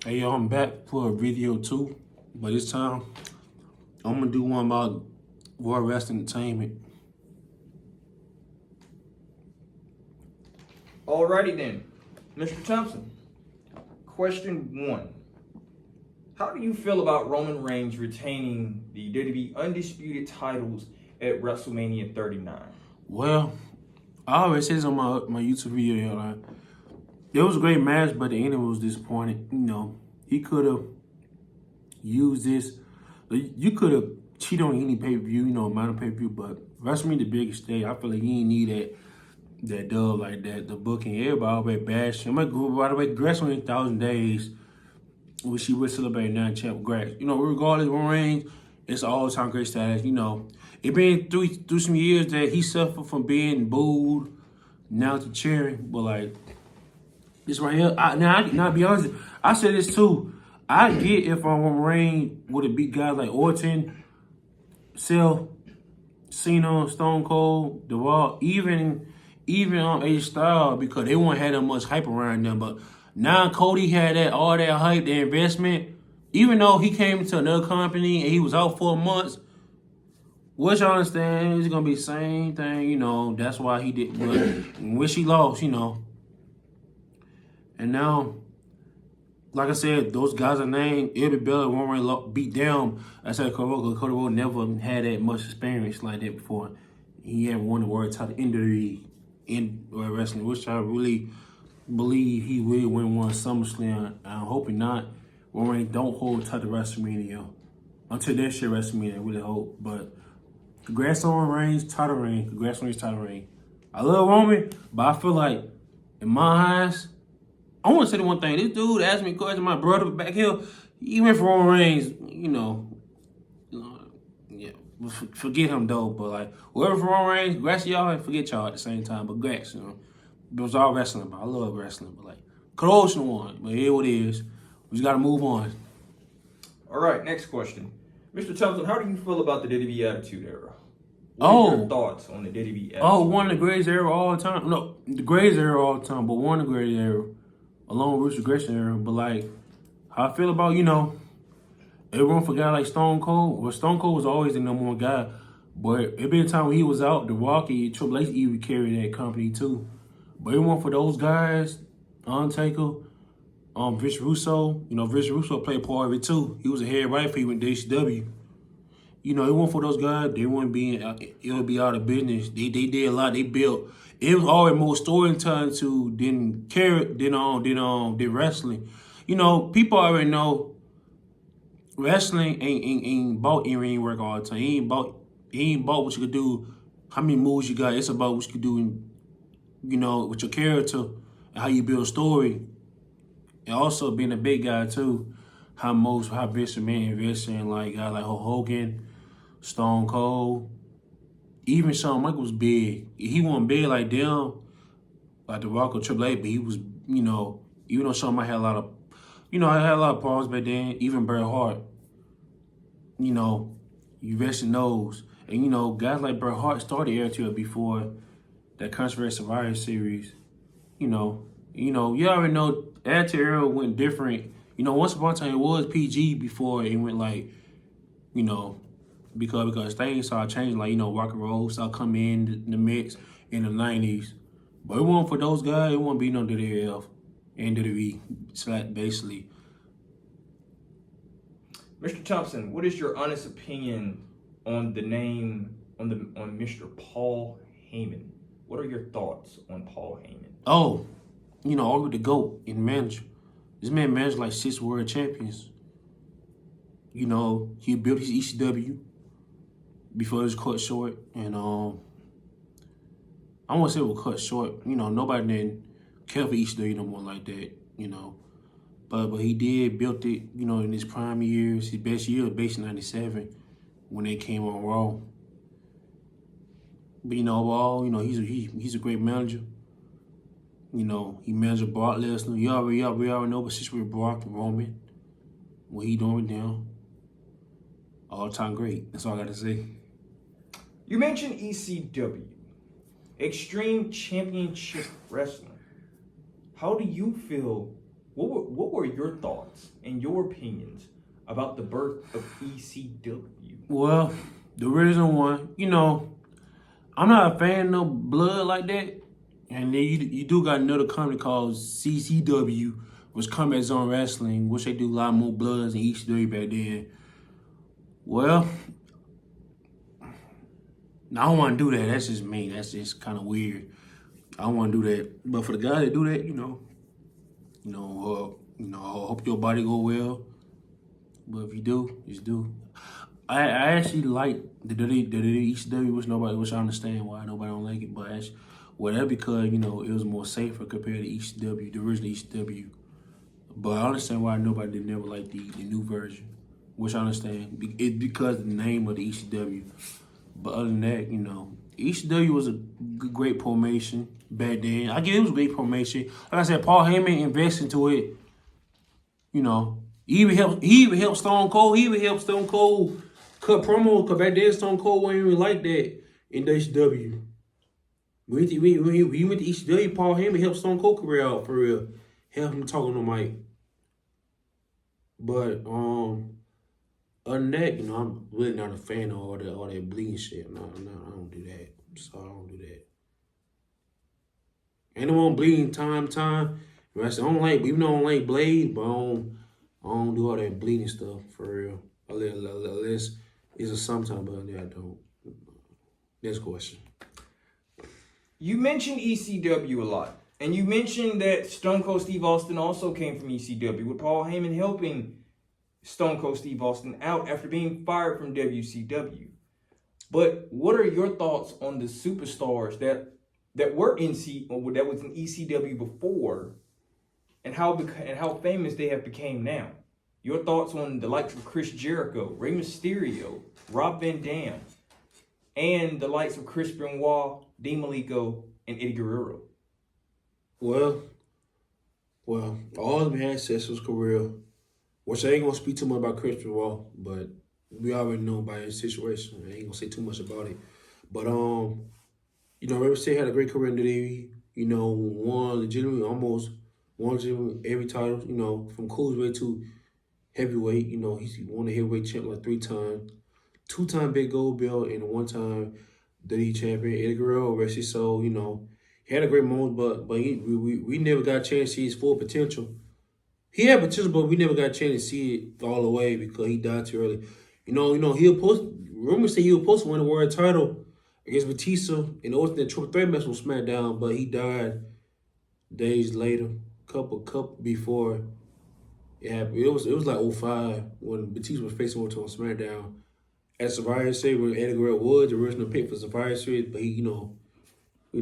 Hey, yo, I'm back for a video too, but this time I'm gonna do one about World Wrestling Entertainment. Alrighty then, Mr. Thompson. Question 1. How do you feel about Roman Reigns retaining the WWE Undisputed titles at WrestleMania 39? Well, I always said this on my YouTube video, like, it was a great match, but the ending was disappointing. He could have used this. You could have cheated on any pay-per-view, amount of pay-per-view, but WrestleMania the biggest stage. I feel like he ain't need that dub like that. The booking, everybody always bash him. By the way, Grass on 1,000 days, which she would celebrate 9 champ Grass. Regardless of Reigns, it's all time great status. It been through some years that he suffered from being booed, now to cheering, but like this right here. Now be honest, I said this too. I get if Reigns would have beat guys like Orton, Seth, Cena, Stone Cold, The Rock, even AJ Styles, because they won't have that much hype around them. But now Cody had all that hype, the investment. Even though he came into another company and he was out 4 months, which I understand it's gonna be the same thing. That's why he did. But wish he lost. And now, like I said, those guys are named. It'll be better when Roman beat them. I said Cody Rhodes never had that much experience like that before. He had won the world title in wrestling, which I really believe he will win one SummerSlam. I'm hoping not. Roman don't hold title WrestleMania until this year WrestleMania. I really hope. But congrats on Reigns title reign. Congrats on his title reign. I love Roman, but I feel like in my eyes, I want to say the one thing. This dude asked me a question. My brother back here, he went for Roman Reigns. Yeah. Forget him though. But like, whoever for Roman Reigns, congrats to y'all. And forget y'all at the same time. But congrats, It was all wrestling. But I love wrestling. But like, close one. But here it is. We just gotta move on. Alright, next question. Mr. Thompson, how do you feel about the WWE Attitude Era? What are your thoughts on the WWE Attitude Era? One of the greatest era all the time. No, the greatest era all the time, but one of the greatest era. Along with Ruthless Aggression era. But like, how I feel about, everyone forgot like Stone Cold. Well, Stone Cold was always the number one guy. But it been a time when he was out, The Rocky, Triple H even carried that company too. But everyone for those guys, Undertaker, Vince Russo, Vince Russo played a part of it too. He was a head writer for he went to HW. It wasn't for those guys, they wouldn't be it would be out of business. They did a lot, they built. It was always more storytelling to than wrestling. People already know wrestling ain't about in-ring work all the time. He ain't about what you could do, how many moves you got. It's about what you could do with your character and how you build a story. And also being a big guy too, how Vince McMahon invested in like guys like Hulk Hogan, Stone Cold, even Shawn Michaels was big. He wasn't big like them, like The Rock or Triple H, but he was, even though Shawn Michaels had a lot of, had a lot of problems back then, even Bret Hart, you rest in those. And, guys like Bret Hart started Attitude before that Controversy Survivor Series, you already know Attitude Era went different. Once upon a time it was PG before it went like, because things started changing, like, rock and roll started coming in the mix in the 90s. But it wasn't for those guys, it wouldn't be no WWF and WWE, basically. Mr. Thompson, what is your honest opinion on the name, on Mr. Paul Heyman? What are your thoughts on Paul Heyman? Already the GOAT in manager. This man managed like 6 world champions. He built his ECW before it was cut short. And I won't say it was cut short. Nobody didn't care for ECW no more like that, But he did built it, in his prime years. His best year was basically 97 when they came on Raw. But overall, he's a great manager. He managed Brock Lesnar. We already know the situation with Brock and Roman. What he doing with them. All time great. That's all I got to say. You mentioned ECW, Extreme Championship Wrestling. How do you feel what were your thoughts and your opinions about the birth of ECW? Well, the reason why, I'm not a fan of blood like that. And then you do got another company called CCW, which Combat Zone Wrestling, which they do a lot more bloods than ECW back then. Well, I don't want to do that. That's just me. That's just kind of weird. I don't want to do that. But for the guys that do that, I hope your body go well. But if you do, just do. I actually like the ECW, which I understand why nobody don't like it. But that's because it was more safer compared to ECW, the original ECW. But I understand why nobody did never like the new version, which I understand. It's because of the name of the ECW. But other than that, ECW was a great formation back then. I get it was a great formation. Like I said, Paul Heyman invested into it. He even helped Stone Cold. He even helped Stone Cold cut promos because back then Stone Cold wasn't even like that in ECW. When he went to ECW, Paul Heyman helped Stone Cold career out for real. Help him talk on the mic. But other than that, I'm really not a fan of all that bleeding shit. No, I don't do that. So I don't do that. Anyone bleeding time. I don't like, even though I don't like blade, but I don't do all that bleeding stuff for real. Unless it's a sometime, but I don't. Next question. You mentioned ECW a lot, and you mentioned that Stone Cold Steve Austin also came from ECW, with Paul Heyman helping Stone Cold Steve Austin out after being fired from WCW. But what are your thoughts on the superstars that were in that was in ECW before, and how famous they have became now? Your thoughts on the likes of Chris Jericho, Rey Mysterio, Rob Van Dam, and the likes of Chris Benoit, Dean Malenko, and Eddie Guerrero? Well, all of them had successful career, which I ain't gonna speak too much about Chris Benoit, but we already know about his situation. I ain't gonna say too much about it. But Rey Mysterio had a great career in the WWE. Won every title. From cruiserweight to heavyweight. He won the heavyweight champ like 3 times, 2-time big gold belt, and a 1-time WWE champion. Eddie Guerrero, rest his soul. He had a great moment, but we never got a chance to see his full potential. He had potential, but we never got a chance to see it all the way because he died too early. Rumors say he was supposed to win the world title against Batista in the Ultimate Triple Threat match on SmackDown, but he died days later, couple before it happened. It was like 05 when Batista was facing on SmackDown at Survivor Series when Eddie Guerrero was the original pick for Survivor Series, but he, it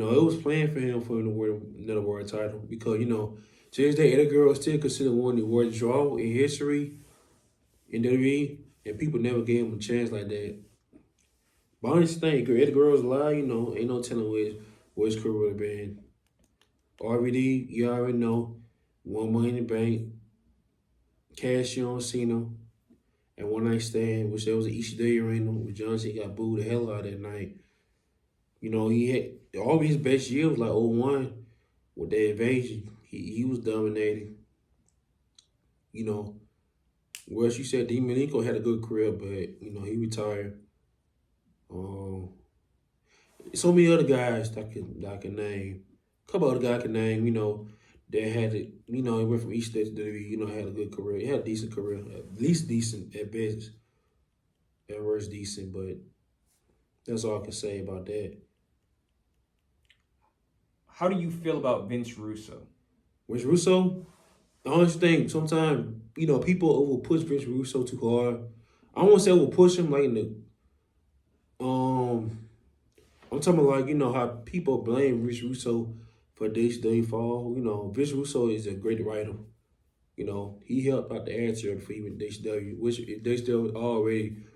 was planned for him for him to win another world title because, to this day, Eddie Guerrero is still considered one of the worst draw in history in WWE, and people never gave him a chance like that. But I honestly think Eddie Guerrero's alive, ain't no telling where his career would have been. RVD, you already know, won Money in the Bank, cash on Cena, and One Night Stand, which there was an ECW arena with John Cena got booed the hell out that night. He had all of his best years was like 01 with the invasion. He was dominating. Whereas you said Dean Malenko had a good career, but he retired. So many other guys that I can name. A couple other guys I can name, that had it, he went from each state to WWE, had a good career. He had a decent career, at least decent at best. At worst decent, but that's all I can say about that. How do you feel about Vince Russo? Vince Russo? I honestly think sometimes, people over push Vince Russo too hard. I don't want to say over push him like in the I'm talking about how people blame Vince Russo for WCW fall. Vince Russo is a great writer. He helped out the answer for even WCW, which they still already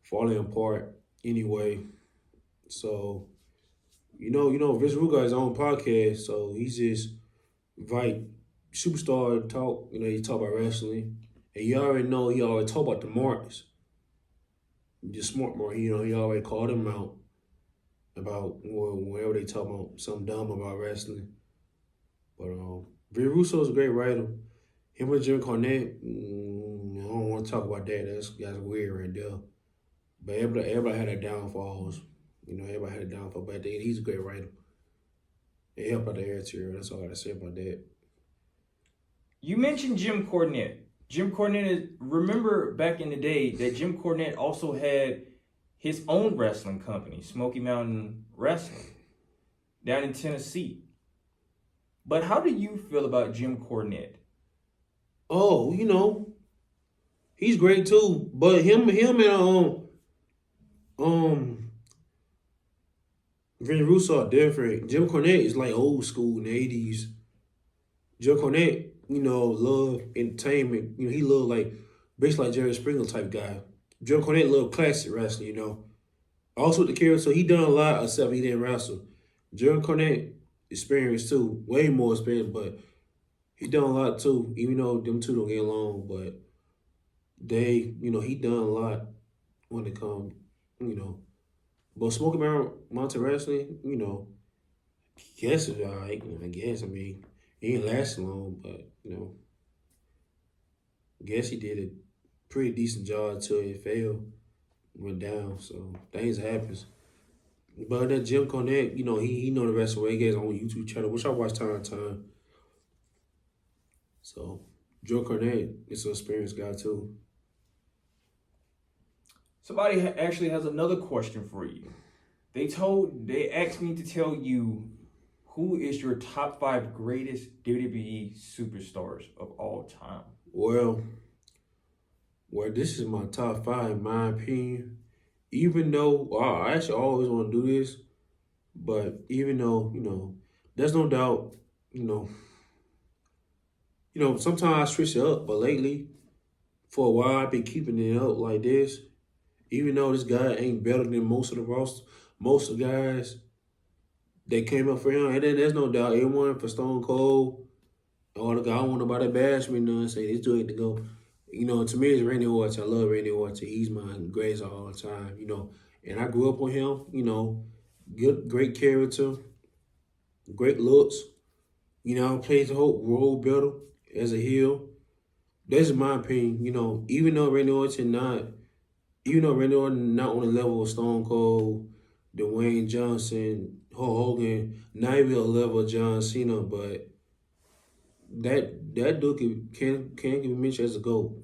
falling apart anyway. So, Vince Russo got his own podcast, so he's just invite superstar talk. He talk about wrestling, and you already know he already talk about the marks. The smart mark, he already called them out about whenever they talk about something dumb about wrestling. But Vince Russo is a great writer. Him and Jim Cornette, I don't want to talk about that. That's weird right there. But everybody had their downfalls. You know, everybody had a downfall. But he's a great writer. It helped out the air tier. That's all I got to say about that. You mentioned Jim Cornette. Jim Cornette, remember back in the day that Jim Cornette also had his own wrestling company, Smoky Mountain Wrestling, down in Tennessee. But how do you feel about Jim Cornette? Oh, you know, he's great too. But him and Vinny Russo are different. Jim Cornette is like old school in the 80s. Jim Cornette, you know, love entertainment. You know, he loved like basically like Jerry Springer type guy. Jim Cornette loved classic wrestling, you know. Also with the character, so he done a lot except he didn't wrestle. Jim Cornette experience too, way more experience, but he done a lot too, even though them two don't get along, but they, you know, he done a lot when it comes, you know. But Smoky Mountain Wrestling, you know, guess it's all right. I guess, I mean, he ain't last long, but, you know, I guess he did a pretty decent job until it failed, went down, so things happens. But that Jim Cornette, you know, he know the rest of the way. He gets his own YouTube channel, which I watch time to time. So, Jim Cornette is an experienced guy, too. Somebody actually has another question for you. They asked me to tell you who is your top 5 greatest WWE superstars of all time. Well, this is my top 5 in my opinion. Even though I actually always want to do this, but even though, you know, there's no doubt, you know, sometimes I switch it up, but lately, for a while, I've been keeping it up like this. Even though this guy ain't better than most of the roster, most of the guys that came up for him, and then there's no doubt, everyone for Stone Cold, all the guy, I don't want nobody to bash me, none, say this dude to go. You know, to me, it's Randy Orton. I love Randy Orton. He's my greatest of all time, you know. And I grew up on him, you know, great character, great looks. You know, plays the whole role better as a heel. That's my opinion, you know. Even though Randy Orton not on the level of Stone Cold, Dwayne Johnson, Hulk Hogan, not even a level of John Cena, but that dude can be mentioned as a GOAT.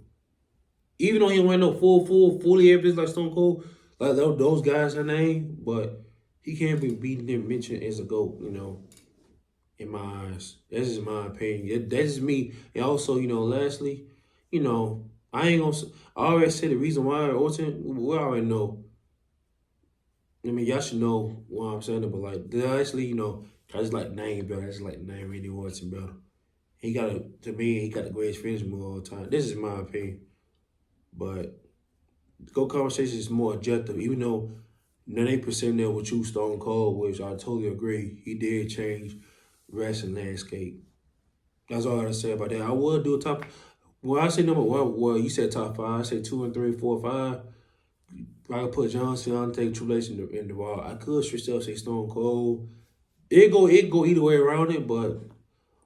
Even though he don't have no fully evidence like Stone Cold, like those guys are named, but he can't be mentioned as a GOAT, you know, in my eyes. That's just my opinion. That's just me. And also, you know, lastly, you know, I already said the reason why Orton, we already know. I mean, y'all should know what I'm saying, but like, actually, you know, I just like name better. I just like name Randy Orton better. To me, he got the greatest finish move all the time. This is my opinion. But the GOAT conversation is more objective, even though 98% there would choose Stone Cold, which I totally agree. He did change wrestling landscape. That's all I gotta say about that. I would do a top. Well, I say number one. Well, you said top 5. I say 2 and 3, 4, 5. I could put John Cena, take Triple H in the Raw. I could switch up, say Stone Cold. It go either way around it, but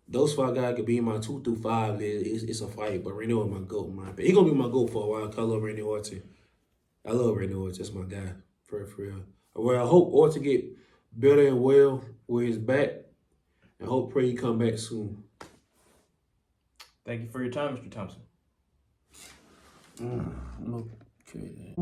those 5 guys could be in my 2 through 5 list. It's a fight, but Randy Orton my GOAT in my opinion. He gonna be my GOAT for a while. 'Cause I love Randy Orton. I love Randy Orton. That's my guy, for real. Well, I hope Orton get better and well with his back, and pray he come back soon. Thank you for your time, Mr. Thompson. Okay.